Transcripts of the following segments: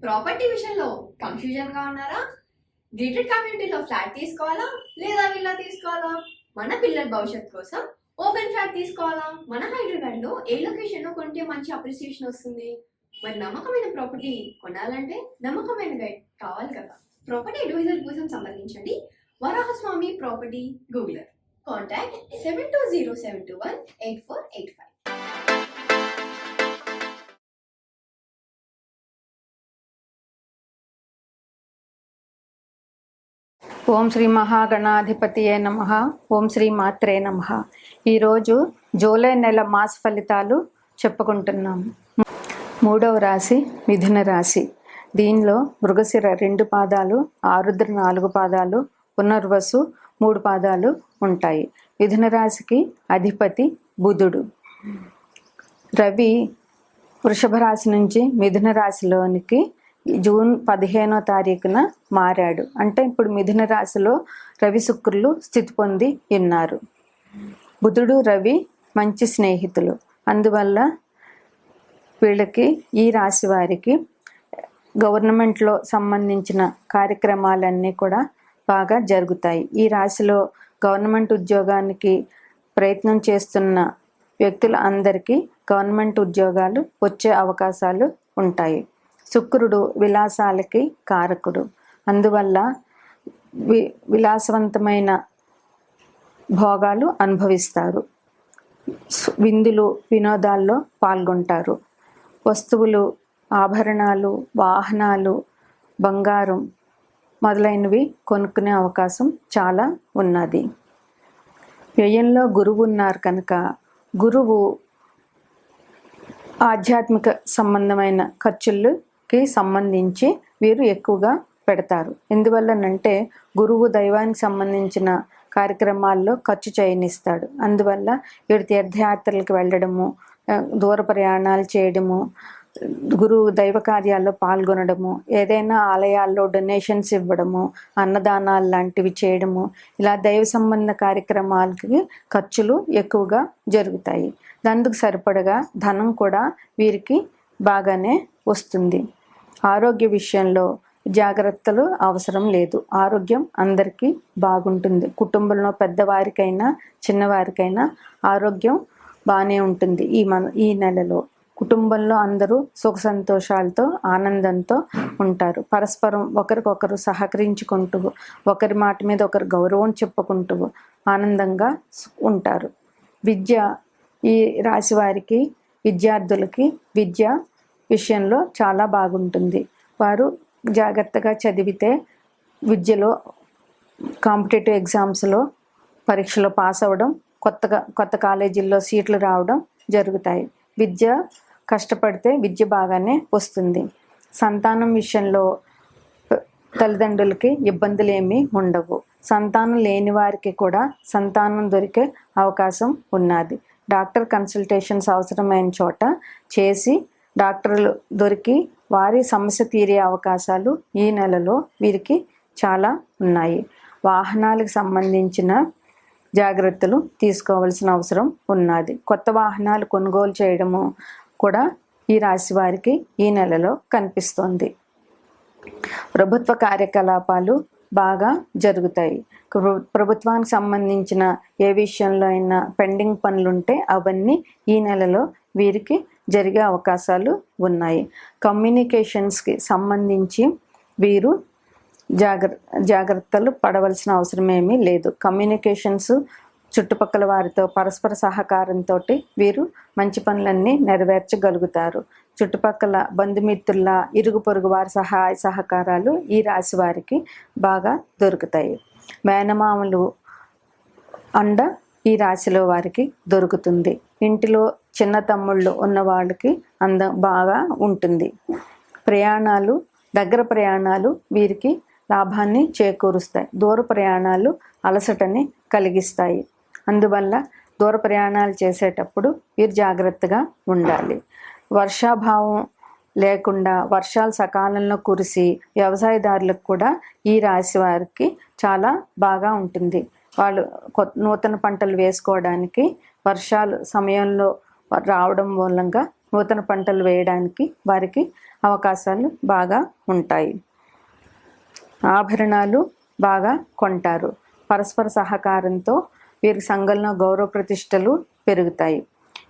Property విషయంలో confusion గా ఉన్నారా? గేటెడ్ కమ్యూనిటీలో ఫ్లాట్ తీసుకోవాలా లేదా విల్లా తీసుకోవాలా? మన పిల్లల భవిష్యత్ కోసం ఓపెన్ ఫ్లాట్ తీసుకోవాలా? మన హైదరాబాద్ లో ఏ లొకేషన్ లో కొంటే మంచి అప్రిసియేషన్ వస్తుంది? మరి నమ్మకమైన ప్రాపర్టీ కొనాలంటే నమ్మకమైన గైడ్ కావాలి కదా. ప్రాపర్టీ అడ్వైజర్ కోసం సంబంధించండి వరాహస్వామి ప్రాపర్టీ గూగులర్. కాంటాక్ట్ 7207218485. ఓం శ్రీ మహాగణాధిపతియే నమః. ఓం శ్రీ మాత్రే నమః. ఈరోజు జూలై నెల మాస ఫలితాలు చెప్పుకుంటున్నాము. 3వ రాశి మిథున రాశి. దీనిలో మృగశిర 2 పాదాలు, ఆరుద్ర 4 పాదాలు, పునర్వసు 3 పాదాలు ఉంటాయి. మిథున రాశికి అధిపతి బుధుడు. రవి వృషభ రాశి నుంచి మిథున రాశిలోనికి జూన్ 15వ తారీఖున మారాడు. అంటే ఇప్పుడు మిథున రాశిలో రవి శుక్రులు స్థితి పొంది ఉన్నారు. బుధుడు రవి మంచి స్నేహితులు. అందువల్ల వీళ్ళకి, ఈ రాశి వారికి గవర్నమెంట్లో సంబంధించిన కార్యక్రమాలన్నీ కూడా బాగా జరుగుతాయి. ఈ రాశిలో గవర్నమెంట్ ఉద్యోగానికి ప్రయత్నం చేస్తున్న వ్యక్తులు అందరికీ గవర్నమెంట్ ఉద్యోగాలు వచ్చే అవకాశాలు ఉంటాయి. శుక్రుడు విలాసాలకి కారకుడు. అందువల్ల విలాసవంతమైన భోగాలు అనుభవిస్తారు. విందులు వినోదాల్లో పాల్గొంటారు. వస్తువులు, ఆభరణాలు, వాహనాలు, బంగారం మొదలైనవి కొనుక్కునే అవకాశం చాలా ఉన్నది. వ్యయంలో గురువు ఉన్నారు కనుక గురువు ఆధ్యాత్మిక సంబంధమైన ఖర్చులకి సంబంధించి వీరు ఎక్కువగా పెడతారు. ఎందువల్లనంటే గురువు దైవానికి సంబంధించిన కార్యక్రమాల్లో ఖర్చు చేయనిస్తాడు. అందువల్ల వీరు తీర్థయాత్రలకు వెళ్ళడము, దూర ప్రయాణాలు చేయడము, గురువు దైవ కార్యాల్లో పాల్గొనడము, ఏదైనా ఆలయాల్లో డొనేషన్స్ ఇవ్వడము, అన్నదానాలు లాంటివి చేయడము, ఇలా దైవ సంబంధ కార్యక్రమాలకి ఖర్చులు ఎక్కువగా జరుగుతాయి. దానికి సరిపడగా ధనం కూడా వీరికి బాగానే వస్తుంది. ఆరోగ్య విషయంలో జాగ్రత్తలు అవసరం లేదు. ఆరోగ్యం అందరికీ బాగుంటుంది. కుటుంబంలో పెద్దవారికైనా చిన్నవారికైనా ఆరోగ్యం బాగానే ఉంటుంది. ఈ నెలలో కుటుంబంలో అందరూ సుఖ సంతోషాలతో ఆనందంతో ఉంటారు. పరస్పరం ఒకరికొకరు సహకరించుకుంటూ, ఒకరి మాట మీద ఒకరు గౌరవం చెప్పుకుంటూ ఆనందంగా ఉంటారు. విద్య, ఈ రాశి వారికి, విద్యార్థులకి విద్య విషయంలో చాలా బాగుంటుంది. వారు జాగ్రత్తగా చదివితే విద్యలో కాంపిటేటివ్ ఎగ్జామ్స్లో పరీక్షలో పాస్ అవ్వడం, కొత్త కాలేజీల్లో సీట్లు రావడం జరుగుతాయి. విద్య కష్టపడితే విద్య బాగానే వస్తుంది. సంతానం విషయంలో తల్లిదండ్రులకి ఇబ్బందులు ఏమీ ఉండవు. సంతానం లేని వారికి కూడా సంతానం దొరికే అవకాశం ఉన్నది. డాక్టర్ కన్సల్టేషన్స్ అవసరమైన చోట చేసి డాక్టర్లు దొరికి వారి సమస్య తీరే అవకాశాలు ఈ నెలలో వీరికి చాలా ఉన్నాయి. వాహనాలకు సంబంధించిన జాగ్రత్తలు తీసుకోవాల్సిన అవసరం ఉన్నది. కొత్త వాహనాలు కొనుగోలు చేయడము కూడా ఈ రాశి వారికి ఈ నెలలో కనిపిస్తోంది. ప్రభుత్వ కార్యకలాపాలు బాగా జరుగుతాయి. ప్రభుత్వానికి సంబంధించిన ఏ విషయంలో అయినా పెండింగ్ పనులుంటే అవన్నీ ఈ నెలలో వీరికి జరిగే అవకాశాలు ఉన్నాయి. కమ్యూనికేషన్స్కి సంబంధించి వీరు జాగ్రత్తలు పడవలసిన అవసరం ఏమీ లేదు. కమ్యూనికేషన్స్ చుట్టుపక్కల వారితో పరస్పర సహకారంతో వీరు మంచి పనులన్నీ నెరవేర్చగలుగుతారు. చుట్టుపక్కల బంధుమిత్రుల, ఇరుగు పొరుగు వారి సహాయ సహకారాలు ఈ రాశి వారికి బాగా దొరుకుతాయి. మేనమామలు అండ ఈ రాశిలో వారికి దొరుకుతుంది. ఇంటిలో చిన్న తమ్ముళ్ళు ఉన్న వాళ్ళకి బాగా ఉంటుంది. ప్రయాణాలు, దగ్గర ప్రయాణాలు వీరికి లాభాన్ని చేకూరుస్తాయి. దూర ప్రయాణాలు అలసటని కలిగిస్తాయి. అందువల్ల దూర ప్రయాణాలు చేసేటప్పుడు వీరు జాగ్రత్తగా ఉండాలి. వర్షాభావం లేకుండా వర్షాలు సకాలంలో కురిసి వ్యవసాయదారులకు కూడా ఈ రాశి వారికి చాలా బాగా ఉంటుంది. వాళ్ళు నూతన పంటలు వేసుకోవడానికి వర్షాలు సమయంలో రావడం మూలంగా నూతన పంటలు వేయడానికి వారికి అవకాశాలు బాగా ఉంటాయి. ఆభరణాలు బాగా కొంటారు. పరస్పర సహకారంతో వీరి సంఘంలో గౌరవ ప్రతిష్టలు పెరుగుతాయి.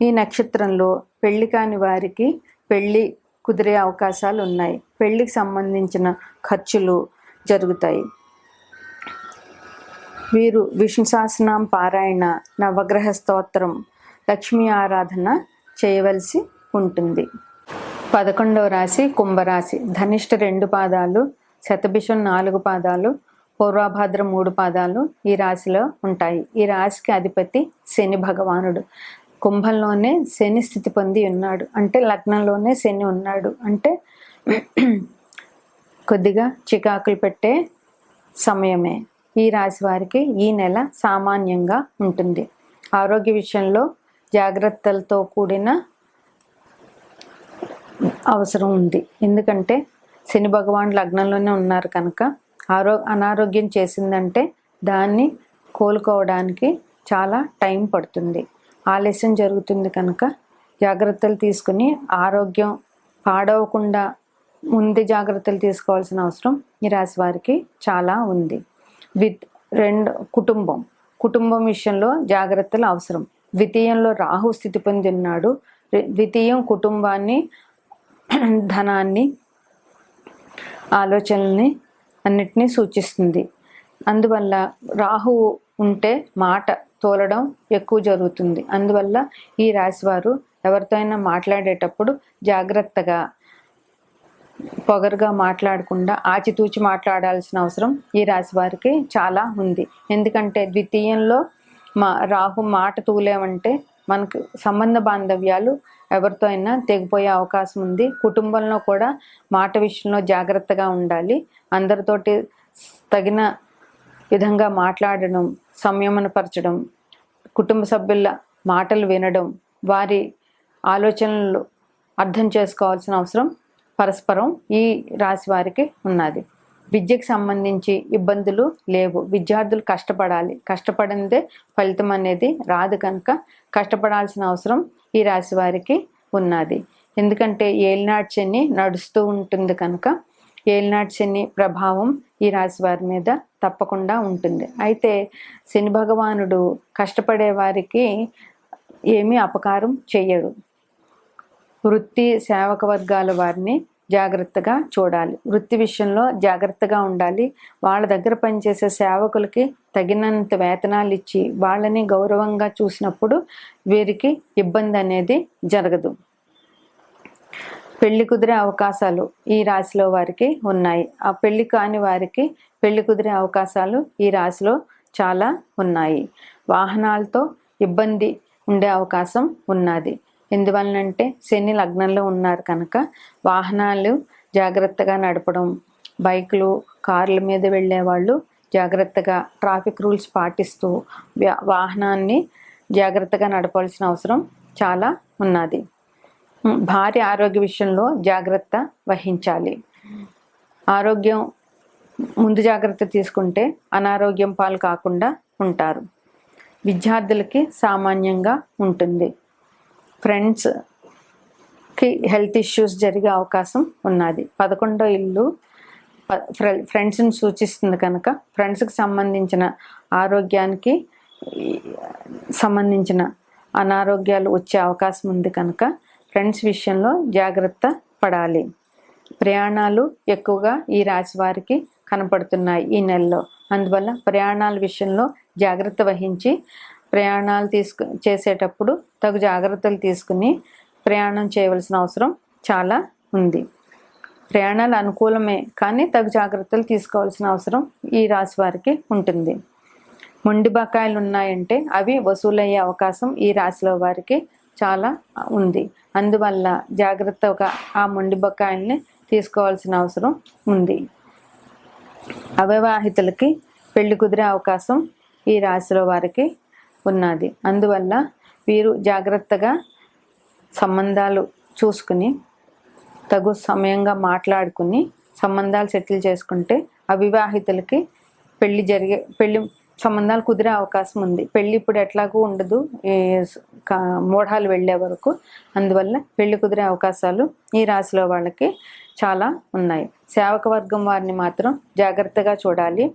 ఈ నక్షత్రంలో పెళ్లి కాని వారికి పెళ్లి కుదిరే అవకాశాలు ఉన్నాయి. పెళ్లికి సంబంధించిన ఖర్చులు జరుగుతాయి. వీరు విష్ణు సహస్రనామ పారాయణ, నవగ్రహ స్తోత్రం, లక్ష్మీ ఆరాధన చేయవలసి ఉంటుంది. 11వ రాశి కుంభరాశి. ధనిష్ట 2 పాదాలు, శతభిషం 4 పాదాలు, పూర్వభాద్ర 3 పాదాలు ఈ రాశిలో ఉంటాయి. ఈ రాశికి అధిపతి శని భగవానుడు. కుంభంలోనే శని స్థితి పొంది ఉన్నాడు, అంటే లగ్నంలోనే శని ఉన్నాడు, అంటే కొద్దిగా చికాకులు పెట్టే సమయమే. ఈ రాశి వారికి ఈ నెల సామాన్యంగా ఉంటుంది. ఆరోగ్య విషయంలో జాగ్రత్తలతో కూడిన అవసరం ఉంది. ఎందుకంటే శని భగవాన్ లగ్నంలోనే ఉన్నారు కనుక అనారోగ్యం చేసిందంటే దాన్ని కోలుకోవడానికి చాలా టైం పడుతుంది, ఆలస్యం జరుగుతుంది. కనుక జాగ్రత్తలు తీసుకుని ఆరోగ్యం పాడవకుండా ముందు జాగ్రత్తలు తీసుకోవాల్సిన అవసరం ఈ రాశి వారికి చాలా ఉంది. కుటుంబం విషయంలో జాగ్రత్తలు అవసరం. ద్వితీయంలో రాహు స్థితి పొంది ఉన్నాడు. ద్వితీయం కుటుంబాన్ని, ధనాన్ని, ఆలోచనల్ని అన్నిటినీ సూచిస్తుంది. అందువల్ల రాహు ఉంటే మాట తోలడం ఎక్కువ జరుగుతుంది. అందువల్ల ఈ రాశివారు ఎవరితో అయినా మాట్లాడేటప్పుడు జాగ్రత్తగా, పొగరుగా మాట్లాడకుండా ఆచితూచి మాట్లాడాల్సిన అవసరం ఈ రాశి వారికి చాలా ఉంది. ఎందుకంటే ద్వితీయంలో రాహు మాట తూలేమంటే మనకు సంబంధ బాంధవ్యాలు ఎవరితో అయినా తెగిపోయే అవకాశం ఉంది. కుటుంబంలో కూడా మాట విషయంలో జాగ్రత్తగా ఉండాలి. అందరితోటి తగిన విధంగా మాట్లాడడం, సంయమనపరచడం, కుటుంబ సభ్యుల మాటలు వినడం, వారి ఆలోచనలు అర్థం చేసుకోవాల్సిన అవసరం పరస్పరం ఈ రాశి వారికి ఉన్నది. విద్యకు సంబంధించి ఇబ్బందులు లేవు. విద్యార్థులు కష్టపడాలి, కష్టపడిందే ఫలితం అనేది రాదు కనుక కష్టపడాల్సిన అవసరం ఈ రాశి వారికి ఉన్నది. ఎందుకంటే ఏలినాటి శని నడుస్తూ ఉంటుంది కనుక ఏలినాటి శని ప్రభావం ఈ రాశి వారి మీద తప్పకుండా ఉంటుంది. అయితే శని భగవానుడు కష్టపడే వారికి ఏమీ అపకారం చెయ్యడు. వృత్తి సేవక వర్గాల వారిని జాగ్రత్తగా చూడాలి. వృత్తి విషయంలో జాగ్రత్తగా ఉండాలి. వాళ్ళ దగ్గర పనిచేసే సేవకులకి తగినంత వేతనాలు ఇచ్చి వాళ్ళని గౌరవంగా చూసినప్పుడు వీరికి ఇబ్బంది అనేది జరగదు. పెళ్లి కుదిరే అవకాశాలు ఈ రాశిలో వారికి ఉన్నాయి. ఆ పెళ్లి కాని వారికి పెళ్లి కుదిరే అవకాశాలు ఈ రాశిలో చాలా ఉన్నాయి. వాహనాలతో ఇబ్బంది ఉండే అవకాశం ఉన్నది. ఎందువలనంటే శని లగ్నంలో ఉన్నారు కనుక వాహనాలు జాగ్రత్తగా నడపడం, బైకులు, కార్ల మీద వెళ్ళే వాళ్ళు జాగ్రత్తగా ట్రాఫిక్ రూల్స్ పాటిస్తూ వాహనాన్ని జాగ్రత్తగా నడపాల్సిన అవసరం చాలా ఉన్నది. భార్య ఆరోగ్య విషయంలో జాగ్రత్త వహించాలి. ఆరోగ్యం ముందు జాగ్రత్త తీసుకుంటే అనారోగ్యం పాలు కాకుండా ఉంటారు. విద్యార్థులకి సామాన్యంగా ఉంటుంది. ఫ్రెండ్స్కి హెల్త్ ఇష్యూస్ జరిగే అవకాశం ఉన్నది. 11వ ఇల్లు ఫ్రెండ్స్ని సూచిస్తుంది కనుక ఫ్రెండ్స్కి సంబంధించిన ఆరోగ్యానికి సంబంధించిన అనారోగ్యాలు వచ్చే అవకాశం ఉంది కనుక ఫ్రెండ్స్ విషయంలో జాగ్రత్త పడాలి. ప్రయాణాలు ఎక్కువగా ఈ రాశి వారికి కనపడుతున్నాయి ఈ నెలలో. అందువల్ల ప్రయాణాల విషయంలో జాగ్రత్త వహించి ప్రయాణాలు చేసేటప్పుడు తగు జాగ్రత్తలు తీసుకుని ప్రయాణం చేయవలసిన అవసరం చాలా ఉంది. ప్రయాణాలు అనుకూలమే కానీ తగు జాగ్రత్తలు తీసుకోవాల్సిన అవసరం ఈ రాశి వారికి ఉంటుంది. మొండి బకాయిలు ఉన్నాయంటే అవి వసూలయ్యే అవకాశం ఈ రాశిలో వారికి చాలా ఉంది. అందువల్ల జాగ్రత్తగా ఆ మొండి బకాయిల్ని తీసుకోవాల్సిన అవసరం ఉంది. అవివాహితులకి పెళ్లి కుదిరే అవకాశం ఈ రాశిలో వారికి ఉన్నది. అందువల్ల వీరు జాగ్రత్తగా సంబంధాలు చూసుకుని తగు సమయంగా మాట్లాడుకుని సంబంధాలు సెటిల్ చేసుకుంటే అవివాహితులకి పెళ్లి సంబంధాలు కుదిరే అవకాశం ఉంది. పెళ్ళి ఇప్పుడు ఎట్లాగూ ఉండదు ఈ మూఢాలు వెళ్ళే వరకు. అందువల్ల పెళ్లి కుదిరే అవకాశాలు ఈ రాశిలో వాళ్ళకి చాలా ఉన్నాయి. సేవక వర్గం వారిని మాత్రం జాగ్రత్తగా చూడాలి.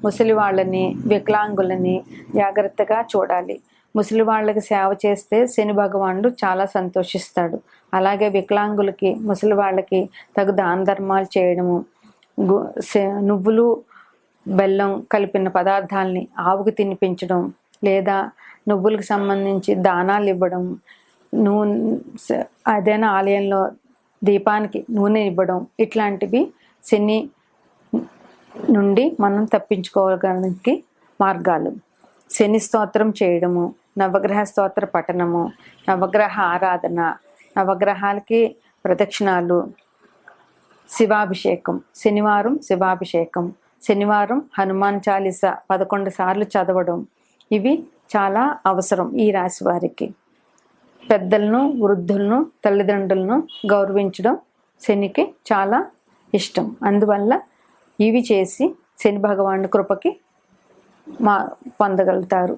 ముసలి వాళ్ళని, వికలాంగులని జాగ్రత్తగా చూడాలి. ముసలి వాళ్ళకి సేవ చేస్తే శని భగవానుడు చాలా సంతోషిస్తాడు. అలాగే వికలాంగులకి, ముసలి వాళ్ళకి తగు దాన ధర్మాలు చేయడము, నువ్వులు బెల్లం కలిపిన పదార్థాలని ఆవుకు తినిపించడం, లేదా నువ్వులకు సంబంధించి దానాలు ఇవ్వడం, ఏదైనా ఆలయంలో దీపానికి నూనె ఇవ్వడం, ఇట్లాంటివి శని నుండి మనం తప్పించుకోవడానికి మార్గాలు. శని స్తోత్రం చేయడము, నవగ్రహ స్తోత్ర పఠనము, నవగ్రహ ఆరాధన, నవగ్రహాలకి ప్రదక్షిణాలు, శివాభిషేకం, శనివారం శివాభిషేకం, శనివారం హనుమాన్ చాలీస 11 సార్లు చదవడం, ఇవి చాలా అవసరం ఈ రాశి వారికి. పెద్దలను, వృద్ధులను, తల్లిదండ్రులను గౌరవించడం శనికి చాలా ఇష్టం. అందువల్ల ఇవి చేసి శని భగవానుడి కృపకి పొందగలుగుతారు.